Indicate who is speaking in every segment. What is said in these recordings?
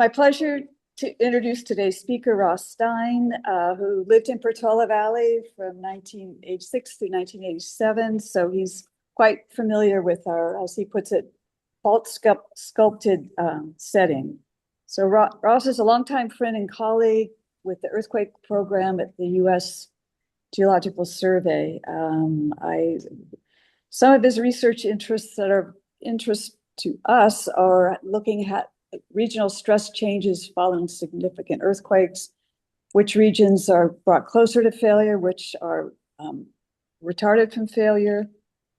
Speaker 1: my pleasure to introduce today's speaker, Ross Stein, who lived in Portola Valley from 1986 through 1987. So he's quite familiar with our, as he puts it, fault sculpted setting. So Ross is a longtime friend and colleague with the earthquake program at the U.S. Geological Survey. Some of his research interests that are interest to us are looking at regional stress changes following significant earthquakes, which regions are brought closer to failure, which are retarded from failure,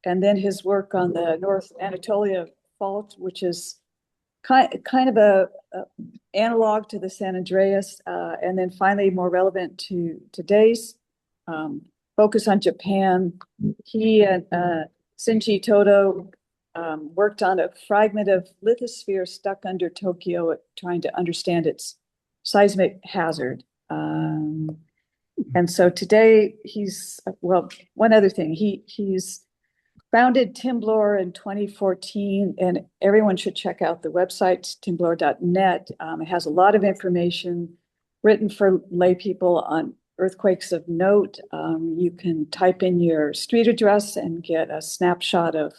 Speaker 1: and then his work on the North Anatolia fault, which is kind of a analog to the San Andreas, and then finally more relevant to today's focus on Japan. He and Shinji Todo worked on a fragment of lithosphere stuck under Tokyo, trying to understand its seismic hazard. And so today one other thing, he's founded Timblor in 2014, and everyone should check out the website, timblor.net. It has a lot of information written for lay people on earthquakes of note. You can type in your street address and get a snapshot of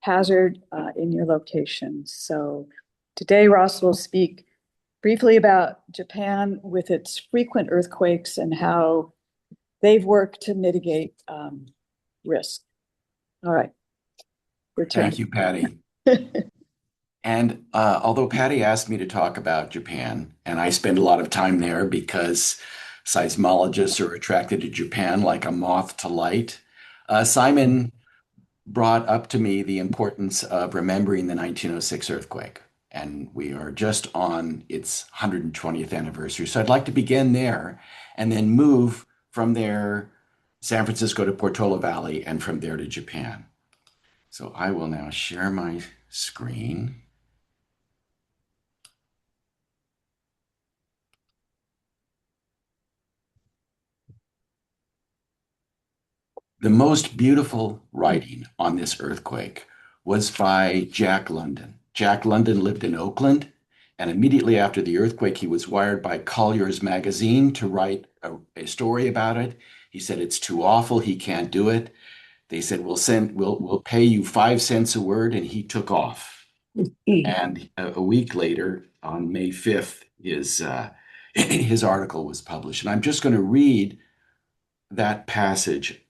Speaker 1: hazard in your location. So today, Ross will speak briefly about Japan with its frequent earthquakes and how they've worked to mitigate risk. All right.
Speaker 2: Thank you, Patty. And although Patty asked me to talk about Japan, and I spend a lot of time there because seismologists are attracted to Japan like a moth to light, Simon brought up to me the importance of remembering the 1906 earthquake. And we are just on its 120th anniversary. So I'd like to begin there and then move from there, San Francisco to Portola Valley, and from there to Japan. So I will now share my screen. The most beautiful writing on this earthquake was by Jack London. Jack London lived in Oakland, and immediately after the earthquake, he was wired by Collier's magazine to write a story about it. He said, "It's too awful, he can't do it." They said, we'll pay you 5 cents a word, and he took off. And a week later, on May 5th, his article was published. And I'm just going to read that passage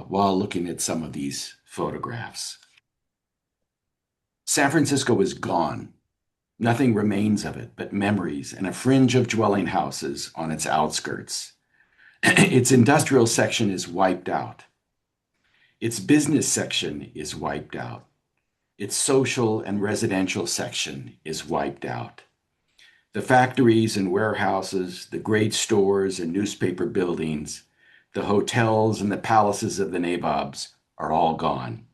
Speaker 2: while looking at some of these photographs. San Francisco is gone. Nothing remains of it but memories and a fringe of dwelling houses on its outskirts. Its industrial section is wiped out. Its business section is wiped out. Its social and residential section is wiped out. The factories and warehouses, the great stores and newspaper buildings, the hotels and the palaces of the nabobs are all gone.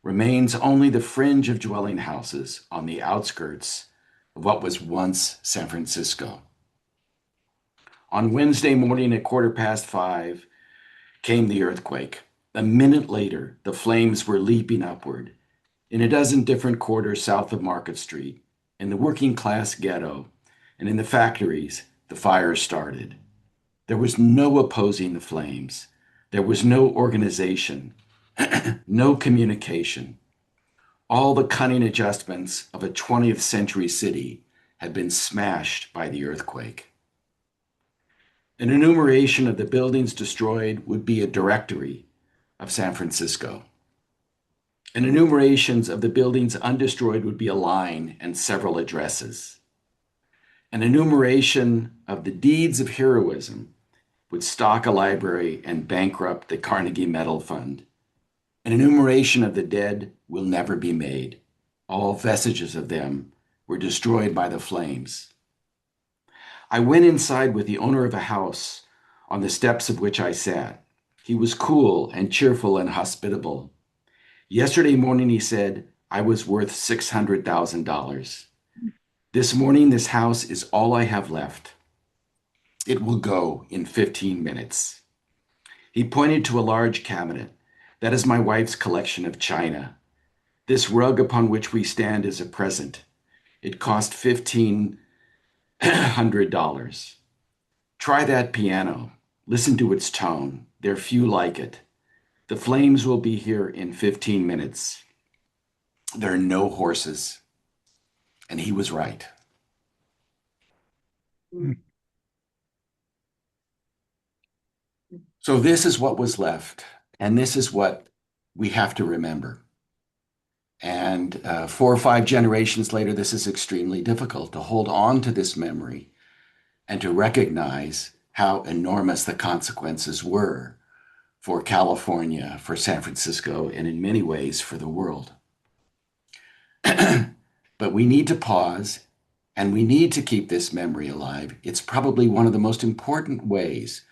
Speaker 2: Remains only the fringe of dwelling houses on the outskirts of what was once San Francisco. On Wednesday morning at 5:15 came the earthquake. A minute later, the flames were leaping upward. In a dozen different quarters south of Market Street, in the working class ghetto, and in the factories, the fire started. There was no opposing the flames. There was no organization, no communication. All the cunning adjustments of a 20th century city had been smashed by the earthquake. An enumeration of the buildings destroyed would be a directory of San Francisco. And enumerations of the buildings undestroyed would be a line and several addresses. An enumeration of the deeds of heroism would stock a library and bankrupt the Carnegie Medal Fund. An enumeration of the dead will never be made. All vestiges of them were destroyed by the flames. I went inside with the owner of a house on the steps of which I sat. He was cool and cheerful and hospitable. Yesterday morning, he said, I was worth $600,000. This morning, this house is all I have left. It will go in 15 minutes. He pointed to a large cabinet. That is my wife's collection of china. This rug upon which we stand is a present. It cost $15 $100. Try that piano. Listen to its tone. There are few like it. The flames will be here in 15 minutes. There are no horses. And he was right. So this is what was left. And this is what we have to remember. And 4 or 5 generations later, this is extremely difficult to hold on to this memory and to recognize how enormous the consequences were for California, for San Francisco, and in many ways for the world. But we need to pause and we need to keep this memory alive. It's probably one of the most important ways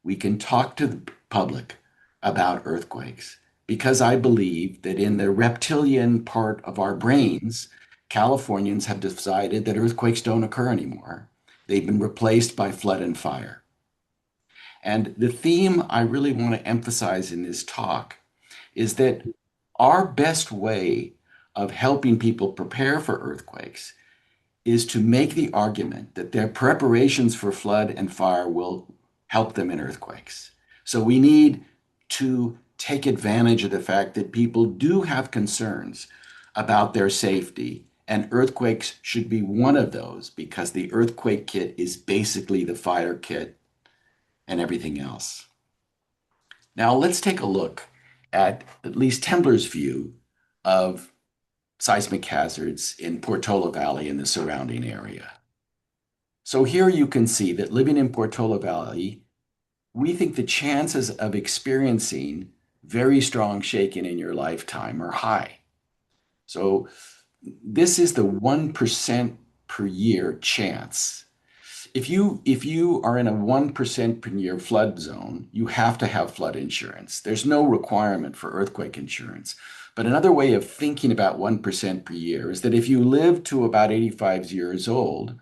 Speaker 2: we can talk to the public about earthquakes, because I believe that in the reptilian part of our brains, Californians have decided that earthquakes don't occur anymore. They've been replaced by flood and fire. And the theme I really want to emphasize in this talk is that our best way of helping people prepare for earthquakes is to make the argument that their preparations for flood and fire will help them in earthquakes. So we need to take advantage of the fact that people do have concerns about their safety, and earthquakes should be one of those because the earthquake kit is basically the fire kit and everything else. Now let's take a look at least Tembler's view of seismic hazards in Portola Valley and the surrounding area. So here you can see that living in Portola Valley, we think the chances of experiencing very strong shaking in your lifetime are high. So this is the 1% per year chance. If you are in a 1% per year flood zone, you have to have flood insurance. There's no requirement for earthquake insurance. But another way of thinking about 1% per year is that if you live to about 85 years old,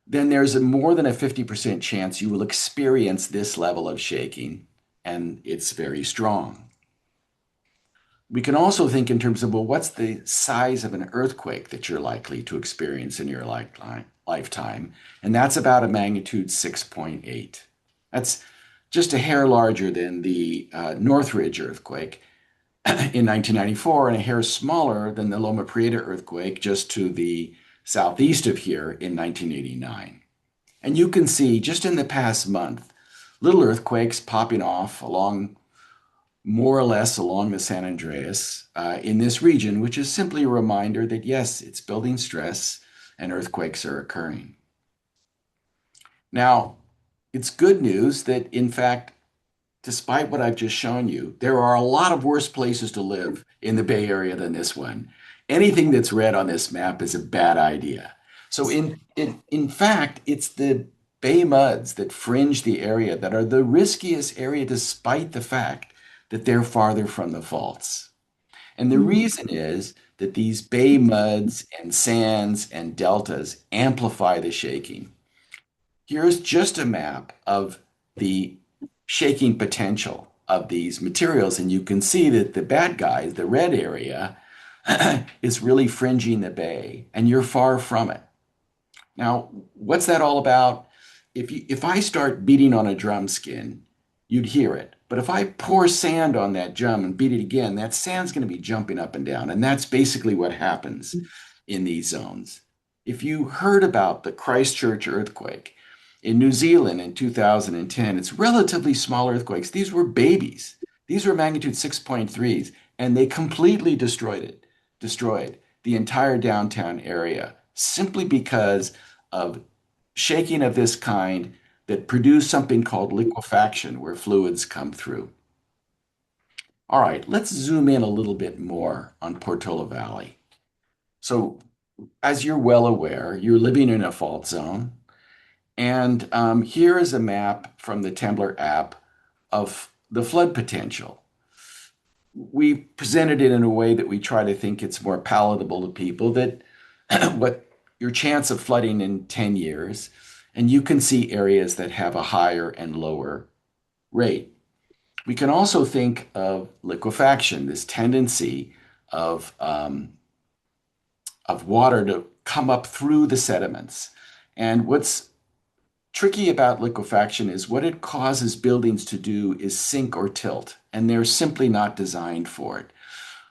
Speaker 2: then there's more than a 50% chance you will experience this level of shaking, and it's very strong. We can also think in terms of, well, what's the size of an earthquake that you're likely to experience in your lifetime? And that's about a magnitude 6.8. That's just a hair larger than the Northridge earthquake in 1994 and a hair smaller than the Loma Prieta earthquake just to the southeast of here in 1989. And you can see just in the past month, little earthquakes popping off along more or less along the San Andreas in this region, which is simply a reminder that yes, it's building stress and earthquakes are occurring. Now, it's good news that in fact, despite what I've just shown you, there are a lot of worse places to live in the Bay Area than this one. Anything that's red on this map is a bad idea. So in fact, it's the Bay muds that fringe the area that are the riskiest area despite the fact that they're farther from the faults. And the reason is that these bay muds and sands and deltas amplify the shaking. Here's just a map of the shaking potential of these materials, and you can see that the bad guys, the red area, is really fringing the bay, and you're far from it. Now, what's that all about? If I start beating on a drum skin, you'd hear it. But if I pour sand on that drum and beat it again, that sand's going to be jumping up and down. And that's basically what happens in these zones. If you heard about the Christchurch earthquake in New Zealand in 2010, it's relatively small earthquakes. These were babies. These were magnitude 6.3s, and they completely destroyed the entire downtown area simply because of shaking of this kind that produce something called liquefaction, where fluids come through. All right, let's zoom in a little bit more on Portola Valley. So, as you're well aware, you're living in a fault zone. And here is a map from the Tembler app of the flood potential. We presented it in a way that we try to think it's more palatable to people, that what your chance of flooding in 10 years, and you can see areas that have a higher and lower rate. We can also think of liquefaction, this tendency of water to come up through the sediments And what's tricky about liquefaction is what it causes buildings to do is sink or tilt, and they're simply not designed for it.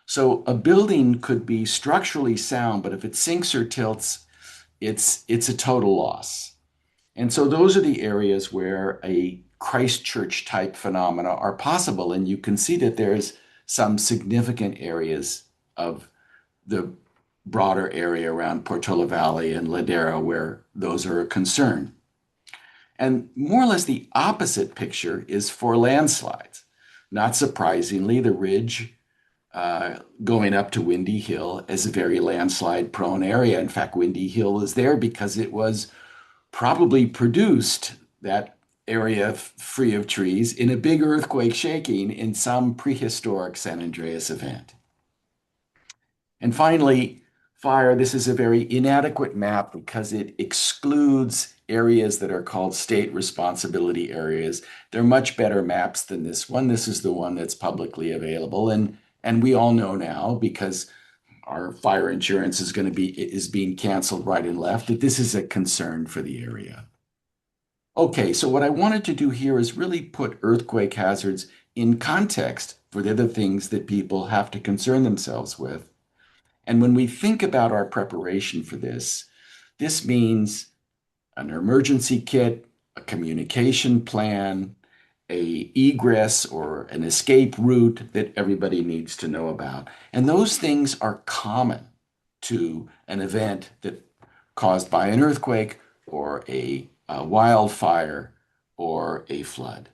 Speaker 2: So a building could be structurally sound, but if it sinks or tilts, it's a total loss. And so those are the areas where a Christchurch type phenomena are possible. And you can see that there's some significant areas of the broader area around Portola Valley and Ladera where those are a concern. And more or less the opposite picture is for landslides. Not surprisingly, the ridge going up to Windy Hill is a very landslide prone area. In fact, Windy Hill is there because it was probably produced, that area free of trees, in a big earthquake shaking in some prehistoric San Andreas event. And finally, fire. This is a very inadequate map because it excludes areas that are called state responsibility areas. They're much better maps than this one. This is the one that's publicly available. And we all know now, because our fire insurance is being canceled right and left, that this is a concern for the area. Okay, so what I wanted to do here is really put earthquake hazards in context for the other things that people have to concern themselves with. And when we think about our preparation for this, this means an emergency kit, a communication plan, a egress or an escape route that everybody needs to know about. And those things are common to an event that caused by an earthquake or a wildfire or a flood.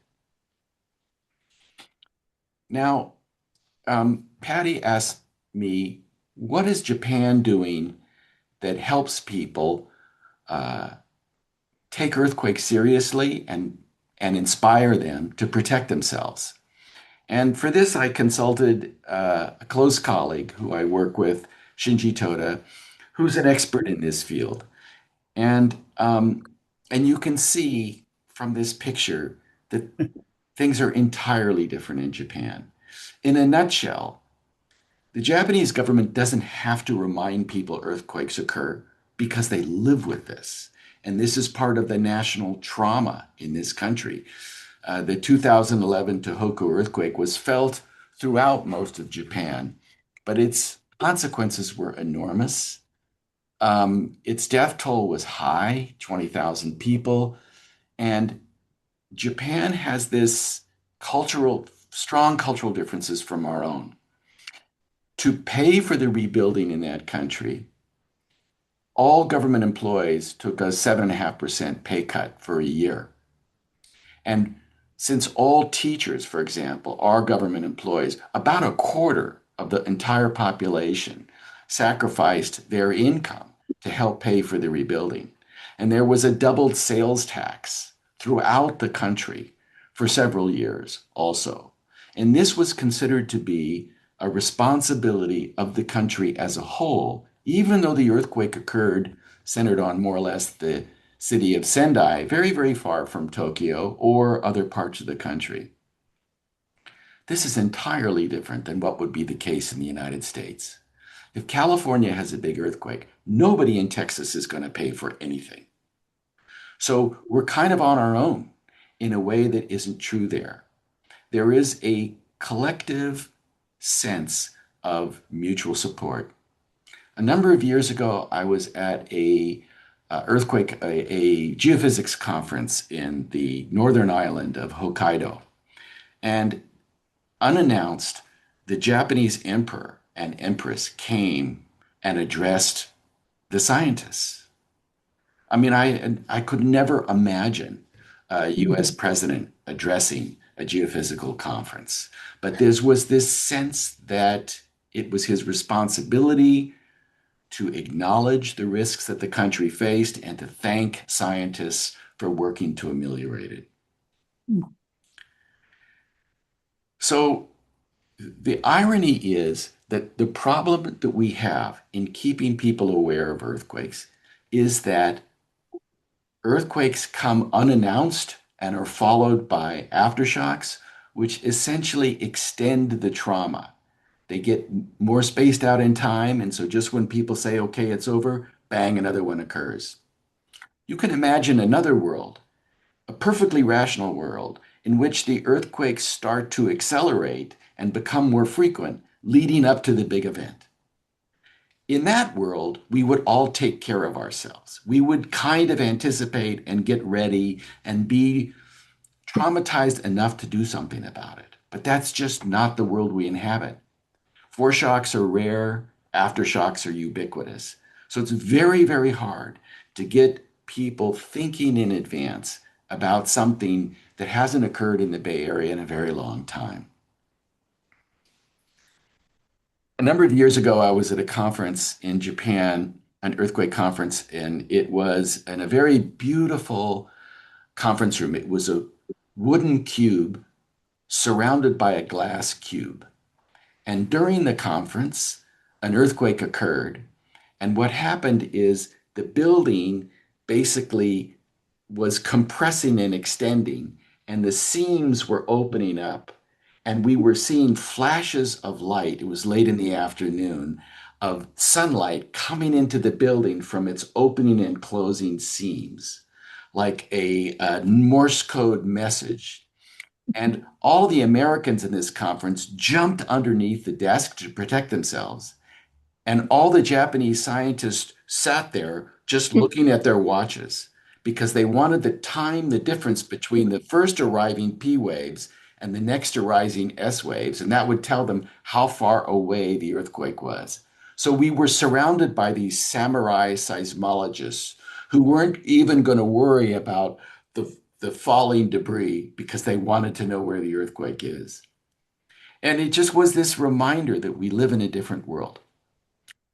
Speaker 2: Now, Patty asked me, what is Japan doing that helps people uh, take earthquakes seriously and inspire them to protect themselves? And for this, I consulted a close colleague who I work with, Shinji Toda, who's an expert in this field. And and you can see from this picture that things are entirely different in Japan. In a nutshell, the Japanese government doesn't have to remind people earthquakes occur because they live with this. And this is part of the national trauma in this country. The 2011 Tohoku earthquake was felt throughout most of Japan, but its consequences were enormous. Its death toll was high, 20,000 people. And Japan has this strong cultural differences from our own. To pay for the rebuilding in that country, all government employees took a 7.5% pay cut for a year. And since all teachers, for example, are government employees, about a quarter of the entire population sacrificed their income to help pay for the rebuilding. And there was a doubled sales tax throughout the country for several years also. And this was considered to be a responsibility of the country as a whole, even though the earthquake occurred centered on more or less the city of Sendai, very, very far from Tokyo or other parts of the country. This is entirely different than what would be the case in the United States. If California has a big earthquake, nobody in Texas is going to pay for anything. So we're kind of on our own in a way that isn't true there. There is a collective sense of mutual support. A number of years ago, I was at a geophysics conference in the northern island of Hokkaido. And unannounced, the Japanese emperor and empress came and addressed the scientists. I mean, I could never imagine a US president addressing a geophysical conference. But there was this sense that it was his responsibility to acknowledge the risks that the country faced and to thank scientists for working to ameliorate it. So the irony is that the problem that we have in keeping people aware of earthquakes is that earthquakes come unannounced and are followed by aftershocks, which essentially extend the trauma. They get more spaced out in time. And so just when people say, okay, it's over, bang, another one occurs. You can imagine another world, a perfectly rational world, in which the earthquakes start to accelerate and become more frequent, leading up to the big event. In that world, we would all take care of ourselves. We would kind of anticipate and get ready and be traumatized enough to do something about it. But that's just not the world we inhabit. Foreshocks are rare, aftershocks are ubiquitous. So it's very, very hard to get people thinking in advance about something that hasn't occurred in the Bay Area in a very long time. A number of years ago, I was at a conference in Japan, an earthquake conference, and it was in a very beautiful conference room. It was a wooden cube surrounded by a glass cube. And during the conference, an earthquake occurred. And what happened is the building basically was compressing and extending, and the seams were opening up. And we were seeing flashes of light. It was late in the afternoon of sunlight coming into the building from its opening and closing seams, like a Morse code message. And all the Americans in this conference jumped underneath the desk to protect themselves. And all the Japanese scientists sat there just looking at their watches because they wanted to time the difference between the first arriving P waves and the next arising S waves. And that would tell them how far away the earthquake was. So we were surrounded by these samurai seismologists who weren't even going to worry about the falling debris because they wanted to know where the earthquake is. And it just was this reminder that we live in a different world.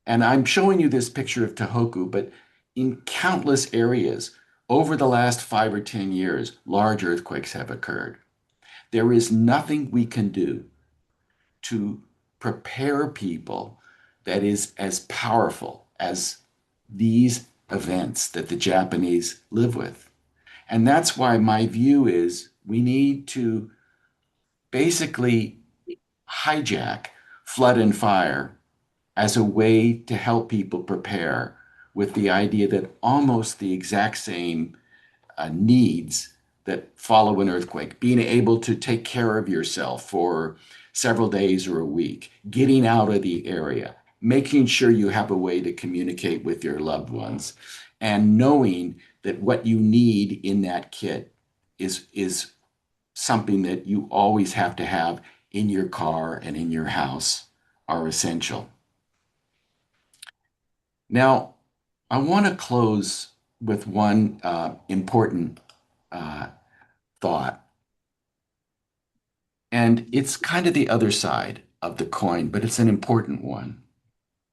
Speaker 2: And I'm showing you this picture of Tohoku, but in countless areas over the last 5 or 10 years, large earthquakes have occurred. There is nothing we can do to prepare people that is as powerful as these events that the Japanese live with. And that's why my view is we need to basically hijack flood and fire as a way to help people prepare with the idea that almost the exact same needs that follow an earthquake, being able to take care of yourself for several days or a week, getting out of the area, making sure you have a way to communicate with your loved ones, and knowing that what you need in that kit is something that you always have to have in your car and in your house are essential. Now, I want to close with one important uh, thought. And it's kind of the other side of the coin, but it's an important one.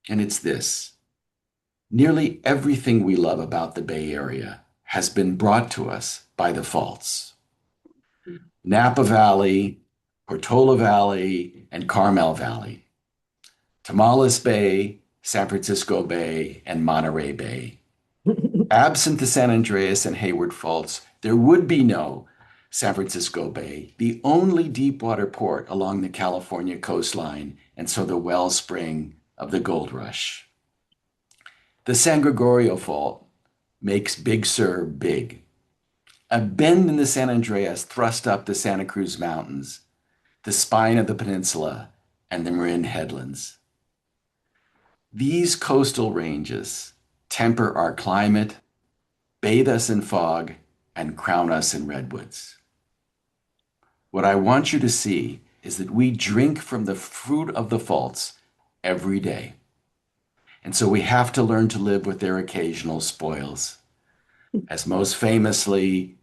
Speaker 2: And it's this: nearly everything we love about the Bay Area has been brought to us by the faults. Napa Valley, Portola Valley, and Carmel Valley, Tamales Bay, San Francisco Bay, and Monterey Bay. Absent the San Andreas and Hayward faults, there would be no San Francisco Bay, the only deepwater port along the California coastline, and so the wellspring of the gold rush. The San Gregorio Fault makes Big Sur big. A bend in the San Andreas thrust up the Santa Cruz Mountains, the spine of the peninsula, and the Marin Headlands. These coastal ranges temper our climate, bathe us in fog, and crown us in redwoods. What I want you to see is that we drink from the fruit of the faults every day. And so we have to learn to live with their occasional spoils, as most famously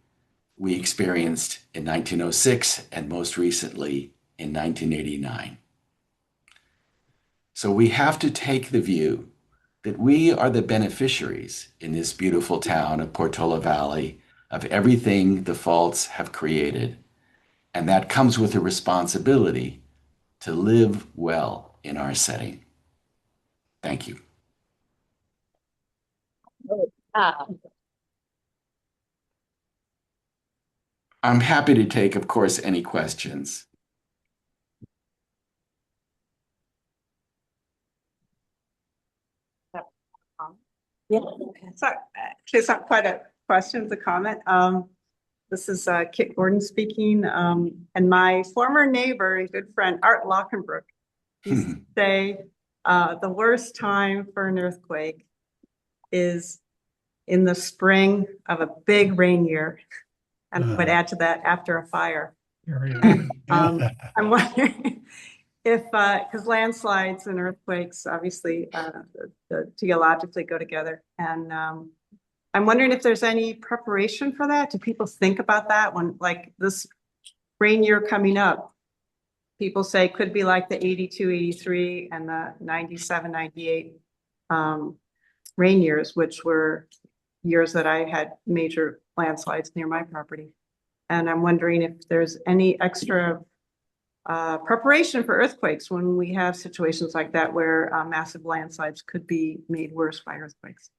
Speaker 2: we experienced in 1906 and most recently in 1989. So we have to take the view that we are the beneficiaries in this beautiful town of Portola Valley of everything the faults have created. And that comes with a responsibility to live well in our setting. Thank you.
Speaker 1: Ah,
Speaker 2: I'm happy to take, of course, any questions.
Speaker 1: yeah.
Speaker 3: So actually, it's not quite a questions, a comment. This is Kit Gordon speaking, and my former neighbor and good friend, Art Lockenbrook, used to say the worst time for an earthquake is in the spring of a big rain year, and I would add to that after a fire. I'm wondering if, because landslides and earthquakes obviously geologically go together, and I'm wondering if there's any preparation for that. Do people think about that when, like, this rain year coming up? People say could be like the 82, 83 and the 97, 98 rain years, which were years that I had major landslides near my property. And I'm wondering if there's any extra preparation for earthquakes when we have situations like that where massive landslides could be made worse by earthquakes.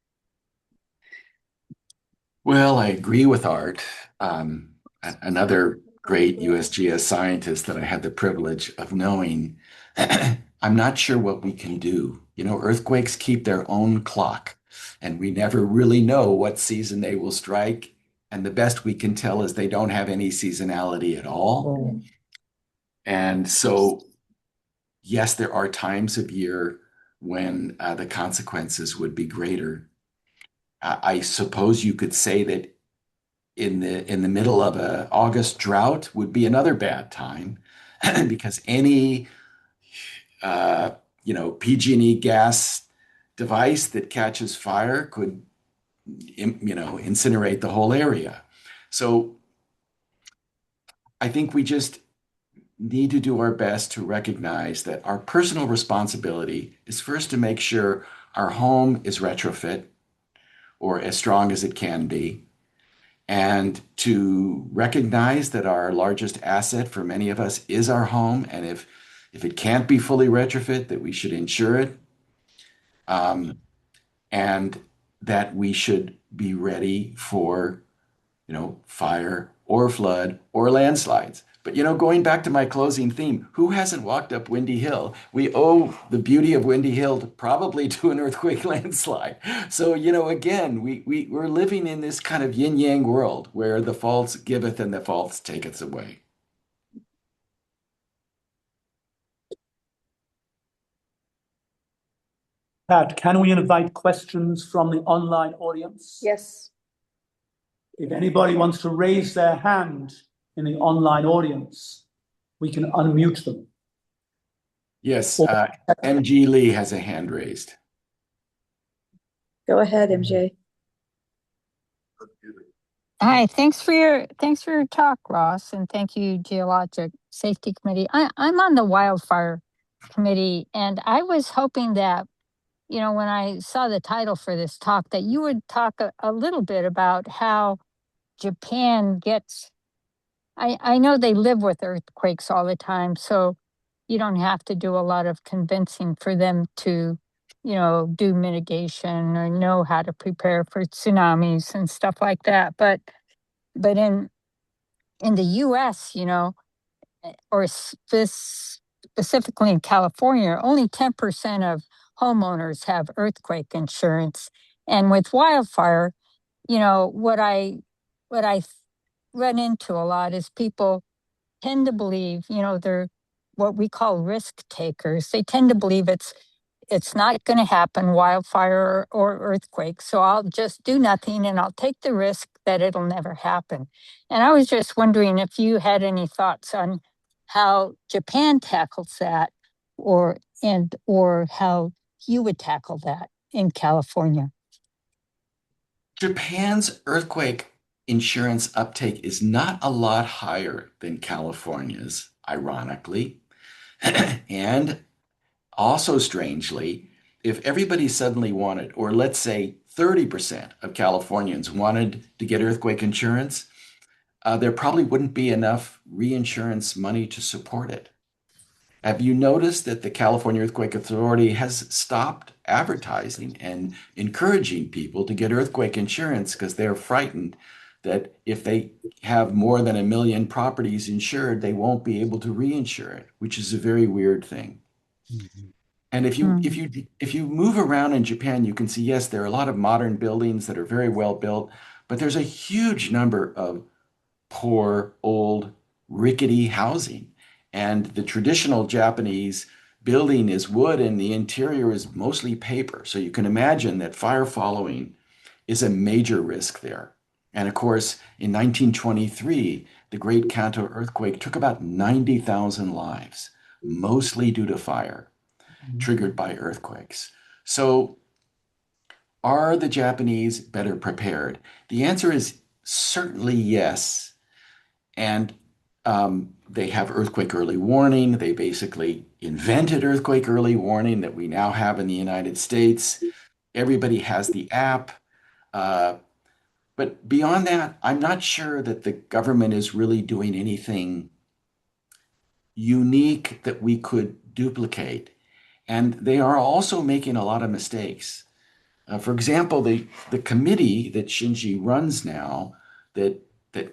Speaker 2: Well, I agree with Art. Another great USGS scientist that I had the privilege of knowing. I'm not sure what we can do. You know, earthquakes keep their own clock, and we never really know what season they will strike. And the best we can tell is they don't have any seasonality at all. And so, yes, there are times of year when the consequences would be greater. I suppose you could say that in the middle of a August drought would be another bad time because any PG&E gas device that catches fire could incinerate the whole area. So I think we just need to do our best to recognize that our personal responsibility is first to make sure our home is retrofit or as strong as it can be, and to recognize that our largest asset for many of us is our home, and if it can't be fully retrofit, that we should insure it, and that we should be ready for fire or flood or landslides. But going back to my closing theme, who hasn't walked up Windy Hill? We owe the beauty of Windy Hill probably to an earthquake landslide. So, again, we're living in this kind of yin-yang world where the false giveth and the false taketh away.
Speaker 4: Pat, can we invite questions from the online audience?
Speaker 1: Yes.
Speaker 4: If anybody wants to raise their hand in the online audience, we can unmute them.
Speaker 2: Yes, MG Lee has a hand raised.
Speaker 1: Go ahead, MJ.
Speaker 5: Hi, thanks for your talk, Ross, and thank you, Geologic Safety Committee. I'm on the wildfire committee, and I was hoping that, when I saw the title for this talk, that you would talk a little bit about how Japan gets. I know they live with earthquakes all the time, so you don't have to do a lot of convincing for them to, do mitigation or know how to prepare for tsunamis and stuff like that. But in the U.S., or specifically in California, only 10% of homeowners have earthquake insurance. And with wildfire, what I run into a lot is people tend to believe, they're what we call risk takers. They tend to believe it's not going to happen, wildfire or earthquake. So I'll just do nothing and I'll take the risk that it'll never happen. And I was just wondering if you had any thoughts on how Japan tackles that, or how you would tackle that in California.
Speaker 2: Japan's earthquake insurance uptake is not a lot higher than California's, ironically. And also strangely, if everybody suddenly wanted, or let's say 30% of Californians wanted to get earthquake insurance, there probably wouldn't be enough reinsurance money to support it. Have you noticed that the California Earthquake Authority has stopped advertising and encouraging people to get earthquake insurance because they're frightened that if they have more than 1 million properties insured, they won't be able to reinsure it, which is a very weird thing. Mm-hmm. And if you move around in Japan, you can see, yes, there are a lot of modern buildings that are very well built, but there's a huge number of poor, old, rickety housing. And the traditional Japanese building is wood and the interior is mostly paper. So you can imagine that fire following is a major risk there. And of course, in 1923, the Great Kanto earthquake took about 90,000 lives, mostly due to fire triggered by earthquakes. So are the Japanese better prepared? The answer is certainly yes. And they have earthquake early warning. They basically invented earthquake early warning that we now have in the United States. Everybody has the app. But beyond that, I'm not sure that the government is really doing anything unique that we could duplicate. And they are also making a lot of mistakes. For example, the committee that Shinji runs now that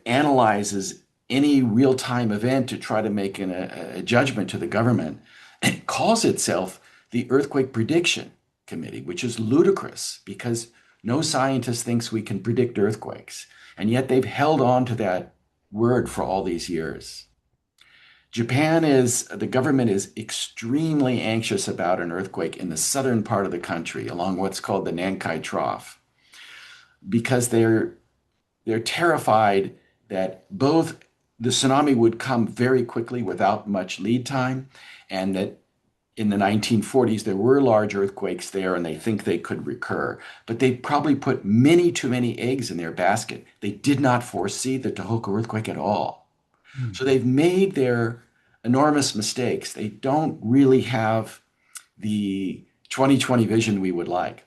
Speaker 2: analyzes any real-time event to try to make a judgment to the government calls itself the Earthquake Prediction Committee, which is ludicrous because no scientist thinks we can predict earthquakes. And yet they've held on to that word for all these years. The government is extremely anxious about an earthquake in the southern part of the country along what's called the Nankai Trough because they're terrified that both the tsunami would come very quickly without much lead time and that in the 1940s there were large earthquakes there and they think they could recur. But they probably put many too many eggs in their basket. They did not foresee the Tohoku earthquake at all. So they've made their enormous mistakes. They don't really have the 2020 vision we would like.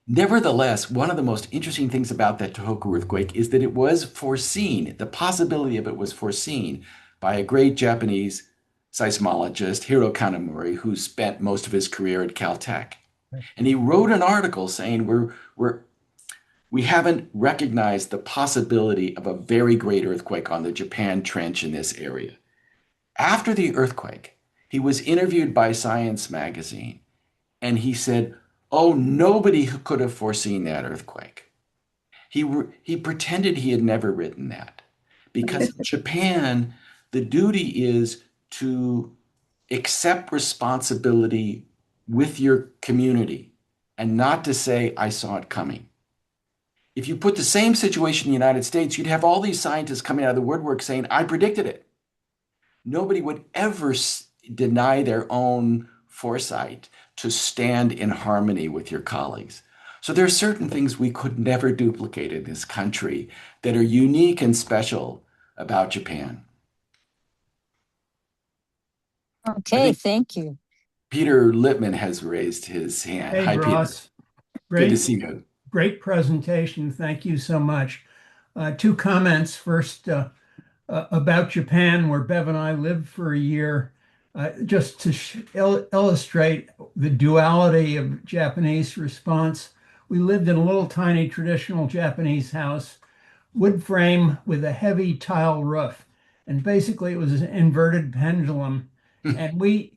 Speaker 2: Nevertheless, one of the most interesting things about that Tohoku earthquake is that it was foreseen. The possibility of it was foreseen by a great Japanese seismologist, Hiro Kanamori, who spent most of his career at Caltech. And he wrote an article saying we haven't recognized the possibility of a very great earthquake on the Japan Trench in this area. After the earthquake, he was interviewed by Science magazine, and he said, "Oh, nobody could have foreseen that earthquake." He pretended he had never written that because in Japan, the duty is to accept responsibility with your community and not to say, "I saw it coming." If you put the same situation in the United States, you'd have all these scientists coming out of the woodwork saying, "I predicted it." Nobody would ever deny their own foresight to stand in harmony with your colleagues. So there are certain things we could never duplicate in this country that are unique and special about Japan.
Speaker 5: Okay, thank you.
Speaker 2: Peter Lippman has raised his hand.
Speaker 6: Hey,
Speaker 2: Hi,
Speaker 6: Ross.
Speaker 2: Peter. Good to
Speaker 6: Great,
Speaker 2: see you.
Speaker 6: great presentation. Thank you so much. Two comments. First, about Japan, where Bev and I lived for a year, just to illustrate the duality of Japanese response. We lived in a little tiny traditional Japanese house, wood frame with a heavy tile roof. And basically it was an inverted pendulum. And we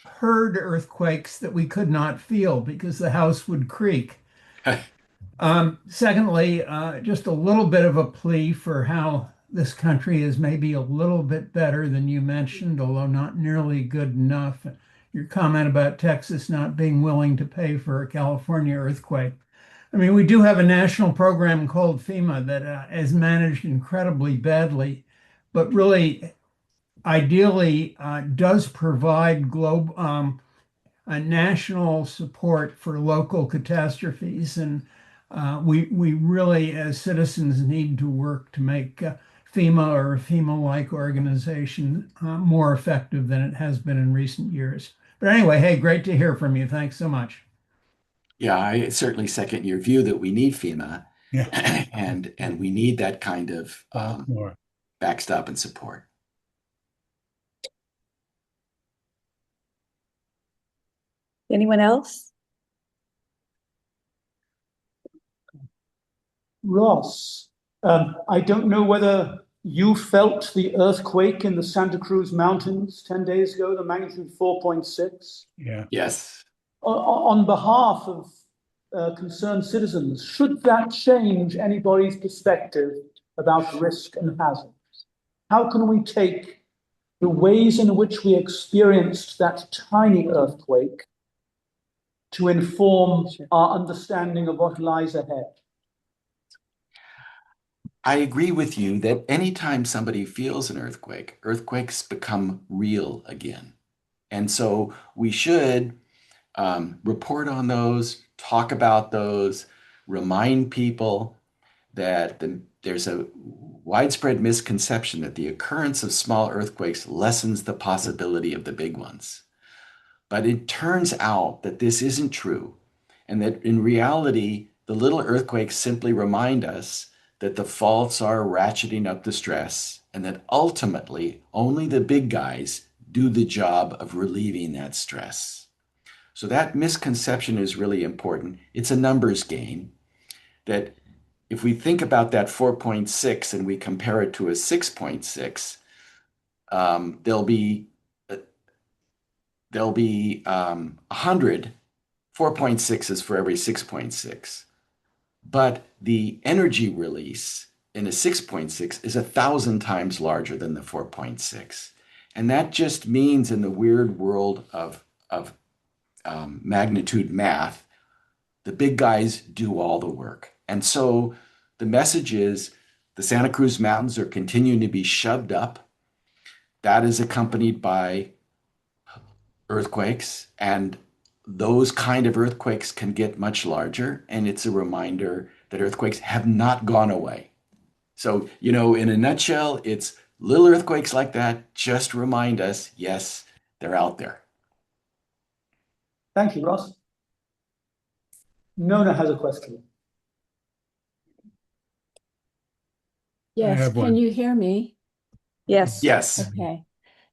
Speaker 6: heard earthquakes that we could not feel because the house would creak. Secondly, just a little bit of a plea for how this country is maybe a little bit better than you mentioned, although not nearly good enough. Your comment about Texas not being willing to pay for a California earthquake. I mean, we do have a national program called FEMA that is managed incredibly badly, but really, ideally, does provide a national support for local catastrophes. And we really, as citizens, need to work to make FEMA or a FEMA-like organization more effective than it has been in recent years. But anyway, hey, great to hear from you. Thanks so much.
Speaker 2: Yeah, I certainly second your view that we need FEMA
Speaker 7: Yeah.
Speaker 2: and we need that kind of
Speaker 7: More.
Speaker 2: backstop and support.
Speaker 1: Anyone else?
Speaker 4: Ross, I don't know whether you felt the earthquake in the Santa Cruz Mountains 10 days ago, the magnitude 4.6.
Speaker 7: Yeah.
Speaker 2: Yes.
Speaker 4: On behalf concerned citizens. Should that change anybody's perspective about risk and hazard? How can we take the ways in which we experienced that tiny earthquake to inform our understanding of what lies ahead?
Speaker 2: I agree with you that anytime somebody feels an earthquake, earthquakes become real again. And so we should report on those, talk about those, remind people that there's a widespread misconception that the occurrence of small earthquakes lessens the possibility of the big ones. But it turns out that this isn't true, and that in reality, the little earthquakes simply remind us that the faults are ratcheting up the stress, and that ultimately only the big guys do the job of relieving that stress. So that misconception is really important. It's a numbers game that if we think about that 4.6 and we compare it to a 6.6, there'll be 100. 4.6 is for every 6.6. But the energy release in a 6.6 is 1,000 times larger than the 4.6. And that just means in the weird world of magnitude math, the big guys do all the work. And so the message is the Santa Cruz Mountains are continuing to be shoved up. That is accompanied by earthquakes, and those kind of earthquakes can get much larger. And it's a reminder that earthquakes have not gone away. So, in a nutshell, it's little earthquakes like that just remind us, yes, they're out there.
Speaker 4: Thank you, Ross. Nona has a question.
Speaker 7: Yes,
Speaker 6: have
Speaker 7: can
Speaker 6: one.
Speaker 7: you hear me?
Speaker 1: Yes.
Speaker 2: Yes.
Speaker 7: Okay.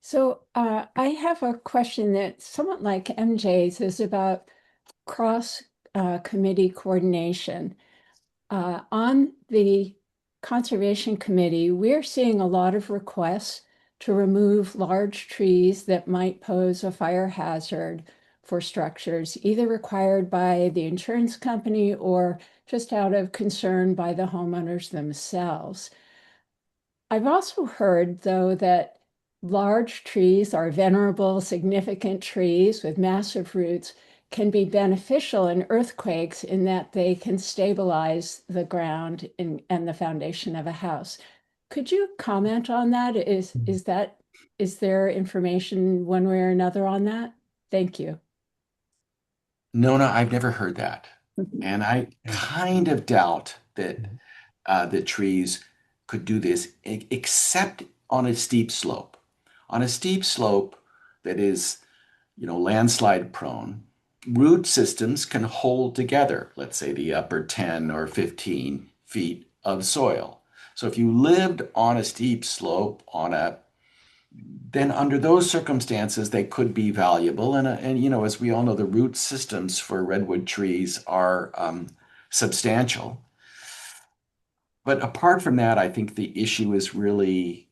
Speaker 7: So I have a question that's somewhat like MJ's, is about cross committee coordination. On the Conservation Committee, we're seeing a lot of requests to remove large trees that might pose a fire hazard for structures, either required by the insurance company or just out of concern by the homeowners themselves. I've also heard, though, that large trees are venerable, significant trees with massive roots can be beneficial in earthquakes in that they can stabilize the ground and the foundation of a house. Could you comment on that? Is there information one way or another on that? Thank you.
Speaker 2: Nona, I've never heard that. And I kind of doubt that the trees could do this, except on a steep slope. On a steep slope that is, landslide prone, root systems can hold together, let's say the upper 10 or 15 feet of soil. So if you lived on a steep slope then under those circumstances, they could be valuable. And as we all know, the root systems for redwood trees are substantial. But apart from that, I think the issue is really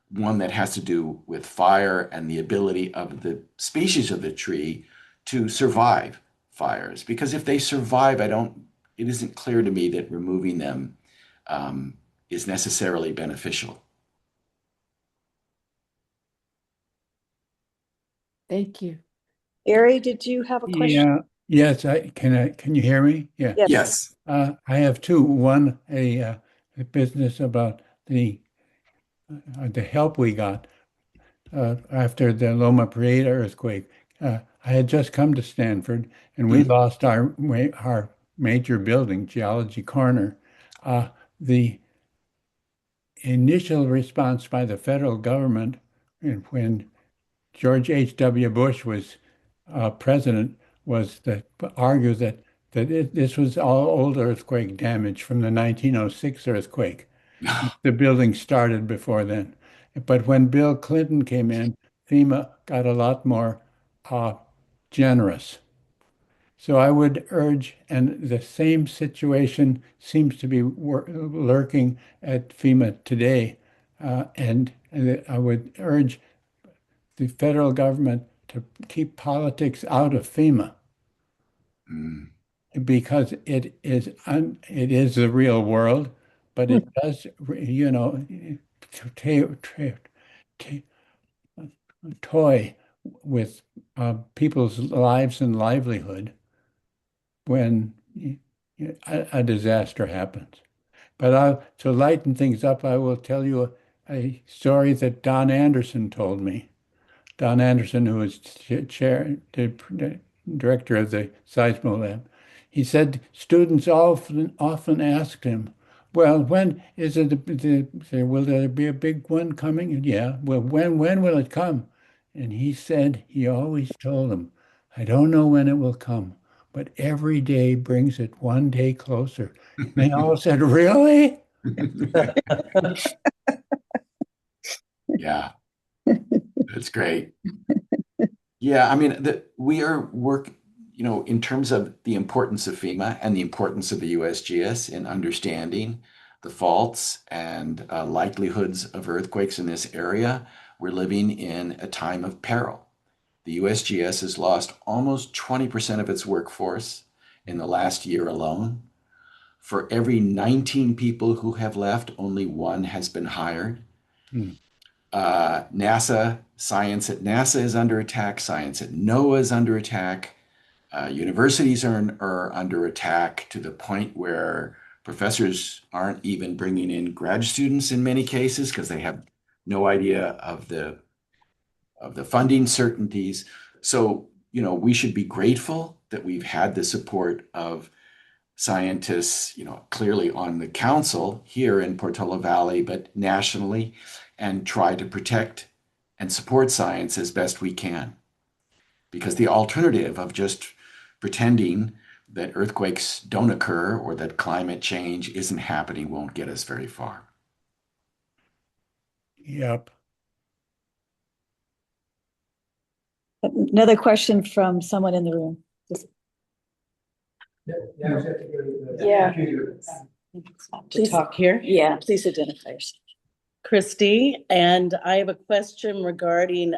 Speaker 2: one that has to do with fire and the ability of the species of the tree to survive fires. Because if they survive, it isn't clear to me that removing them is necessarily beneficial.
Speaker 7: Thank you.
Speaker 1: Gary, did you have a question?
Speaker 6: Yeah, yes, can you hear me? Yeah.
Speaker 1: Yes.
Speaker 2: Yes.
Speaker 6: I have two. One, a business about the help we got after the Loma Prieta earthquake. I had just come to Stanford, and we lost our major building, Geology Corner. The initial response by the federal government, when George H.W. Bush was president, was to argue that this was all old earthquake damage from the 1906 earthquake. The building started before then. But when Bill Clinton came in, FEMA got a lot more generous. So I would urge, and the same situation seems to be lurking at FEMA today, and I would urge the federal government to keep politics out of FEMA. because it is the real world, but it does, ta- ta- ta- toy with people's lives and livelihood when a disaster happens. But to lighten things up, I will tell you a story that Don Anderson told me. Don Anderson, who was the director of the Seismo Lab, he said students often asked him, "Well, when is it? Will there be a big one coming?" And yeah, well, when will it come? And he said he always told them, "I don't know when it will come, but every day brings it one day closer." And they all said, "Really?"
Speaker 2: Yeah, that's great. Yeah, I mean, we are in terms of the importance of FEMA and the importance of the USGS in understanding the faults and likelihoods of earthquakes in this area. We're living in a time of peril. The USGS has lost almost 20% of its workforce in the last year alone. For every 19 people who have left, only one has been hired.
Speaker 6: Hmm.
Speaker 2: Science at NASA is under attack. Science at NOAA is under attack. Universities are under attack to the point where professors aren't even bringing in grad students in many cases because they have no idea of the funding certainties. So, we should be grateful that we've had the support of scientists, clearly on the council here in Portola Valley, but nationally, and try to protect and support science as best we can. Because the alternative of just pretending that earthquakes don't occur or that climate change isn't happening won't get us very far.
Speaker 6: Yep.
Speaker 1: Another question from someone in the room. Yeah.
Speaker 8: To talk here.
Speaker 1: Yeah, please identify yourself.
Speaker 8: Christy, and I have a question regarding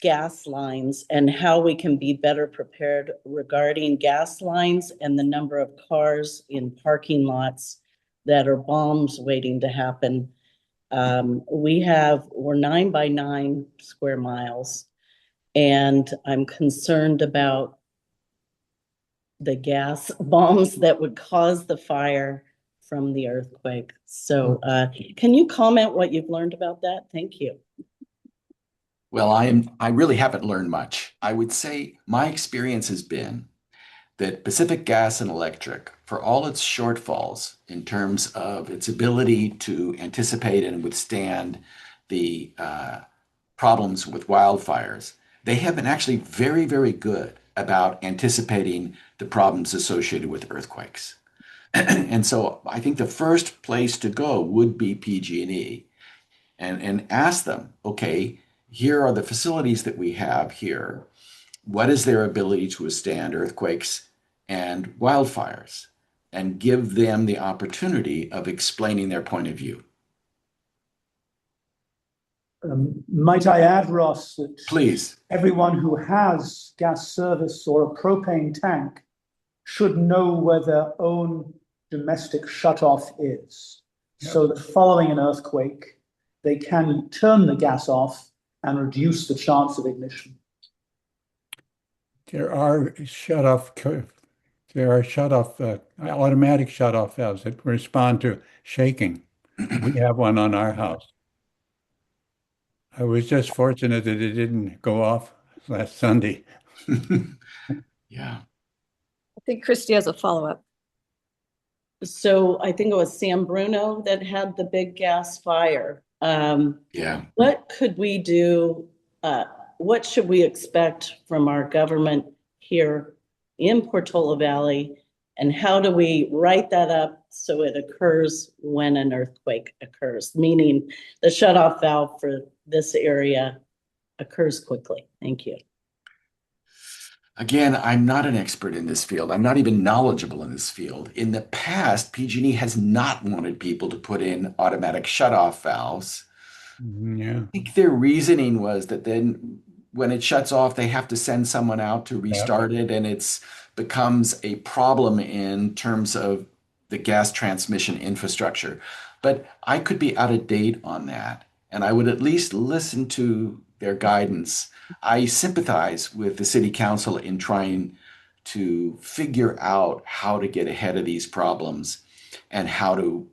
Speaker 8: gas lines and how we can be better prepared regarding gas lines and the number of cars in parking lots that are bombs waiting to happen. We're 9 by 9 square miles, and I'm concerned about the gas bombs that would cause the fire from the earthquake. So can you comment what you've learned about that? Thank you.
Speaker 2: Well, I really haven't learned much. I would say my experience has been that Pacific Gas and Electric, for all its shortfalls in terms of its ability to anticipate and withstand the problems with wildfires, they have been actually very, very good about anticipating the problems associated with earthquakes. And so I think the first place to go would be PG&E and ask them, okay, here are the facilities that we have here. What is their ability to withstand earthquakes and wildfires? And give them the opportunity of explaining their point of view.
Speaker 4: Might I add, Ross, that
Speaker 2: Please.
Speaker 4: everyone who has gas service or a propane tank should know where their own domestic shutoff is.
Speaker 6: Yep.
Speaker 4: So that following an earthquake, they can turn the gas off and reduce the chance of ignition.
Speaker 6: There are automatic shut-off valves that respond to shaking. We have one on our house. I was just fortunate that it didn't go off last Sunday.
Speaker 2: Yeah.
Speaker 1: I think Christy has a follow-up.
Speaker 8: So I think it was San Bruno that had the big gas fire.
Speaker 2: Yeah.
Speaker 8: What could we do? What should we expect from our government here in Portola Valley? And how do we write that up so it occurs when an earthquake occurs? Meaning the shutoff valve for this area occurs quickly. Thank you.
Speaker 2: Again, I'm not an expert in this field. I'm not even knowledgeable in this field. In the past, PG&E has not wanted people to put in automatic shutoff valves.
Speaker 6: Yeah.
Speaker 2: I think their reasoning was that then when it shuts off, they have to send someone out to restart it, and it's becomes a problem in terms of the gas transmission infrastructure. But I could be out of date on that, and I would at least listen to their guidance. I sympathize with the city council in trying to figure out how to get ahead of these problems and how to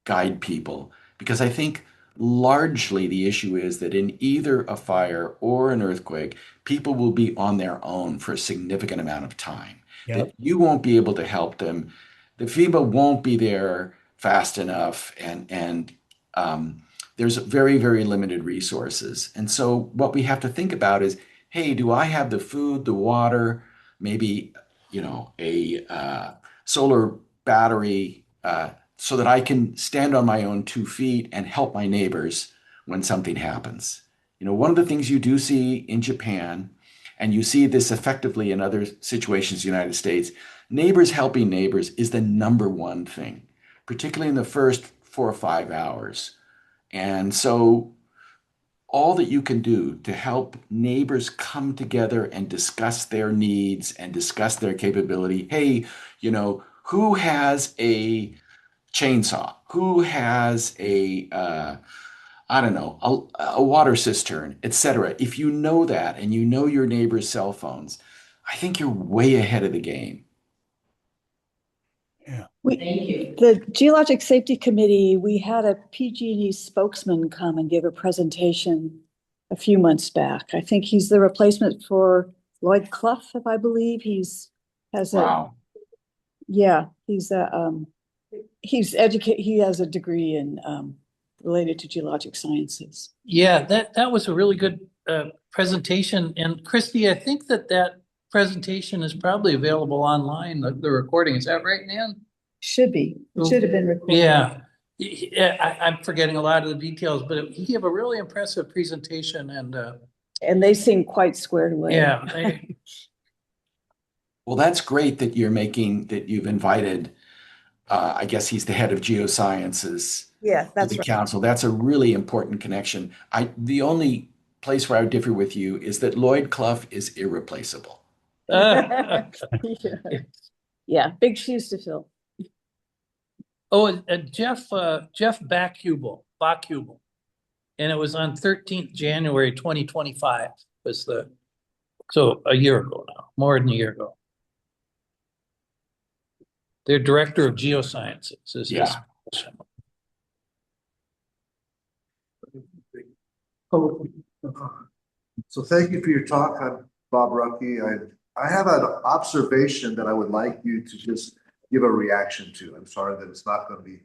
Speaker 2: guide people. Because I think largely the issue is that in either a fire or an earthquake, people will be on their own for a significant amount of time.
Speaker 6: Yep.
Speaker 2: That you won't be able to help them. The FEMA won't be there fast enough, and there's very, very limited resources. And so what we have to think about is, hey, do I have the food, the water, maybe, a solar battery, so that I can stand on my own 2 feet and help my neighbors when something happens. One of the things you do see in Japan, and you see this effectively in other situations in the United States, neighbors helping neighbors is the number one thing, particularly in the first 4 or 5 hours. And so all that you can do to help neighbors come together and discuss their needs and discuss their capability. Hey, who has a chainsaw? Who has I don't know, a water cistern, etc. If you know that and you know your neighbor's cell phones, I think you're way ahead of the game.
Speaker 6: Yeah.
Speaker 8: Thank you.
Speaker 1: The Geologic Safety Committee, we had a PG&E spokesman come and give a presentation a few months back. I think he's the replacement for Lloyd Clough, if I believe. He has a degree in related to geologic sciences.
Speaker 9: Yeah, that was a really good presentation. And Christy, I think that presentation is probably available online, the recording. Is that right, Nan?
Speaker 1: Should be. It should have been recorded.
Speaker 9: Yeah. I'm forgetting a lot of the details, but he gave a really impressive presentation,
Speaker 1: And they seem quite squared away.
Speaker 9: yeah.
Speaker 2: Well, that's great that you've invited, I guess he's the head of geosciences.
Speaker 1: Yeah, that's
Speaker 2: The
Speaker 1: right.
Speaker 2: council. That's a really important connection. The only place where I would differ with you is that Lloyd Clough is irreplaceable.
Speaker 1: Yeah, big shoes to fill.
Speaker 9: Oh, Jeff Bachhubel, and it was on 13th January 2025 so a year ago now, more than a year ago. Their director of geosciences is his position.
Speaker 10: So thank you for your talk. I'm Bob Rucky. I have an observation that I would like you to just give a reaction to. I'm sorry that it's not going to be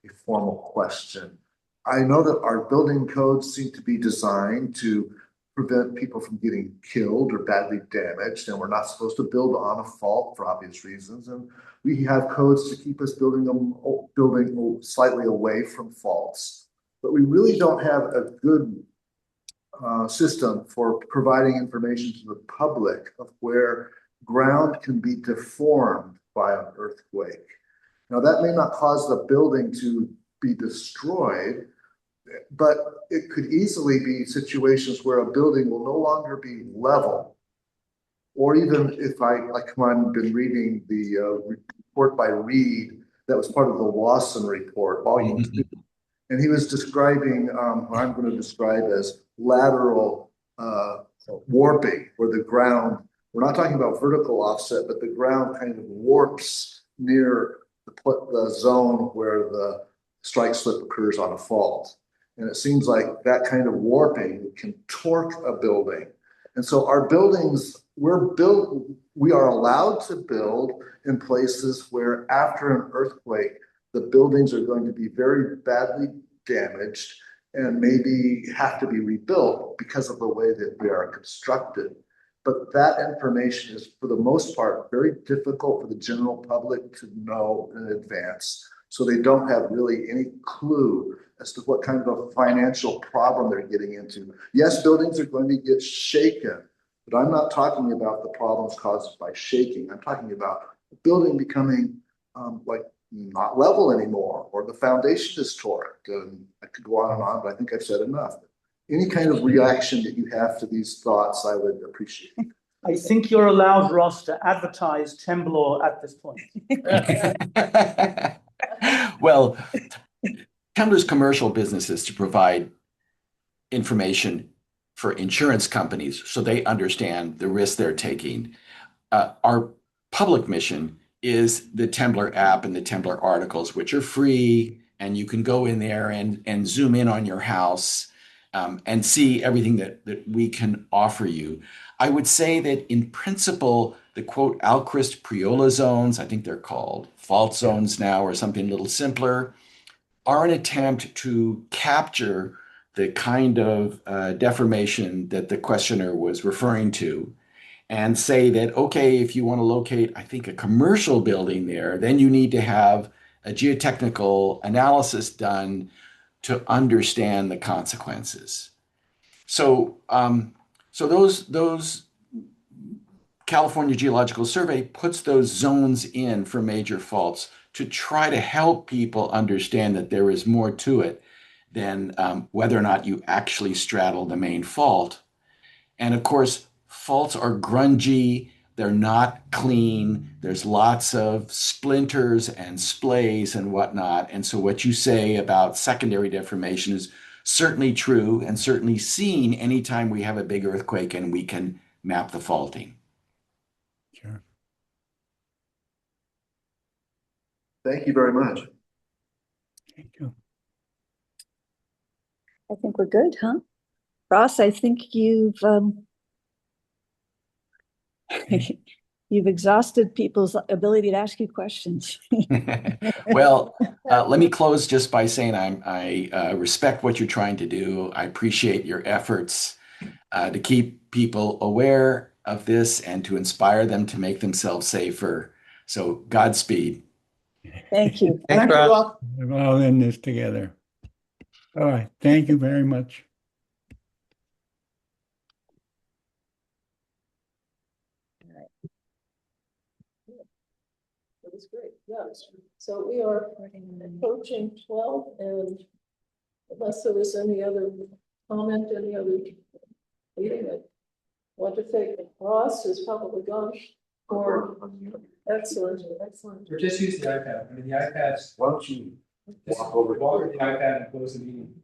Speaker 10: a formal question. I know that our building codes seem to be designed to prevent people from getting killed or badly damaged, and we're not supposed to build on a fault for obvious reasons. And we have codes to keep us building slightly away from faults, but we really don't have a good system for providing information to the public of where ground can be deformed by an earthquake. Now, that may not cause the building to be destroyed, but it could easily be situations where a building will no longer be level. Or even if I've been reading the report by Reed that was part of the Wasson report, volume 2. And he was describing what I'm going to describe as lateral warping, where the ground, we're not talking about vertical offset, but the ground kind of warps near the zone where the strike slip occurs on a fault. And it seems like that kind of warping can torque a building. And so our buildings, we are allowed to build in places where after an earthquake, the buildings are going to be very badly damaged and maybe have to be rebuilt because of the way that they are constructed. But that information is, for the most part, very difficult for the general public to know in advance. So they don't have really any clue as to what kind of a financial problem they're getting into. Yes, buildings are going to get shaken, but I'm not talking about the problems caused by shaking. I'm talking about the building becoming not level anymore, or the foundation is torqued. And I could go on, but I think I've said enough. Any kind of reaction that you have to these thoughts, I would appreciate.
Speaker 4: I think you're allowed, Ross, to advertise Temblor at this point.
Speaker 2: Well, Temblor's commercial business is to provide information for insurance companies so they understand the risk they're taking. Our public mission is the Temblor app and the Temblor articles, which are free, and you can go in there and zoom in on your house and see everything that we can offer you. I would say that in principle, the quote Alchrist Priola zones, I think they're called fault zones now or something a little simpler, are an attempt to capture the kind of deformation that the questioner was referring to and say that, okay, if you want to locate, I think, a commercial building there, then you need to have a geotechnical analysis done to understand the consequences. So, those California Geological Survey puts those zones in for major faults to try to help people understand that there is more to it than whether or not you actually straddle the main fault. And of course, faults are grungy, they're not clean, there's lots of splinters and splays and whatnot. And so what you say about secondary deformation is certainly true and certainly seen anytime we have a big earthquake and we can map the faulting.
Speaker 6: Sure.
Speaker 10: Thank you very much.
Speaker 6: Thank you.
Speaker 1: I think we're good, huh? Ross, I think you've you've exhausted people's ability to ask you questions.
Speaker 2: Well, let me close just by saying I respect what you're trying to do. I appreciate your efforts to keep people aware of this and to inspire them to make themselves safer. So Godspeed.
Speaker 1: Thank you.
Speaker 9: Thanks,
Speaker 4: Thank you,
Speaker 9: Ross.
Speaker 4: Ross.
Speaker 6: We're all in this together. All right. Thank you very much.
Speaker 11: It was great, yes. So we are approaching 12, and unless there was any other comment, any other meeting, I want to thank Ross, who's probably gone for excellent.
Speaker 12: Or just use the iPad. I mean, the iPad's.
Speaker 10: Why don't you
Speaker 12: Just
Speaker 10: walk over?
Speaker 12: walk with the iPad and close the meeting.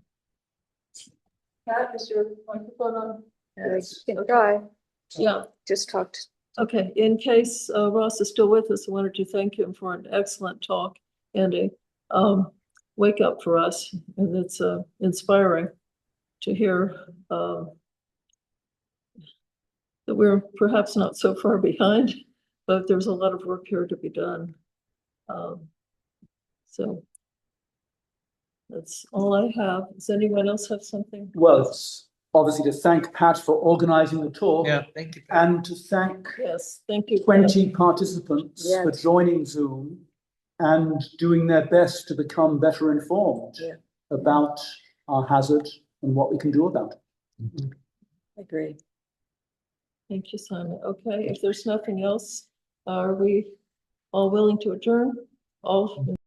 Speaker 11: Pat, is your microphone on?
Speaker 1: Yes, you can try.
Speaker 11: Yeah.
Speaker 1: Just talked.
Speaker 11: Okay, in case Ross is still with us, I wanted to thank him for an excellent talk and a wake up for us. And it's inspiring to hear that we're perhaps not so far behind, but there's a lot of work here to be done. So that's all I have. Does anyone else have something?
Speaker 4: Well, it's obviously to thank Pat for organizing the talk.
Speaker 9: Yeah, thank you.
Speaker 4: And to thank
Speaker 11: Yes, thank you.
Speaker 4: 20 participants
Speaker 1: Yes.
Speaker 4: for joining Zoom and doing their best to become better informed about our hazard and what we can do about it.
Speaker 1: Agree.
Speaker 11: Thank you, Simon. Okay, if there's nothing else, are we all willing to adjourn? All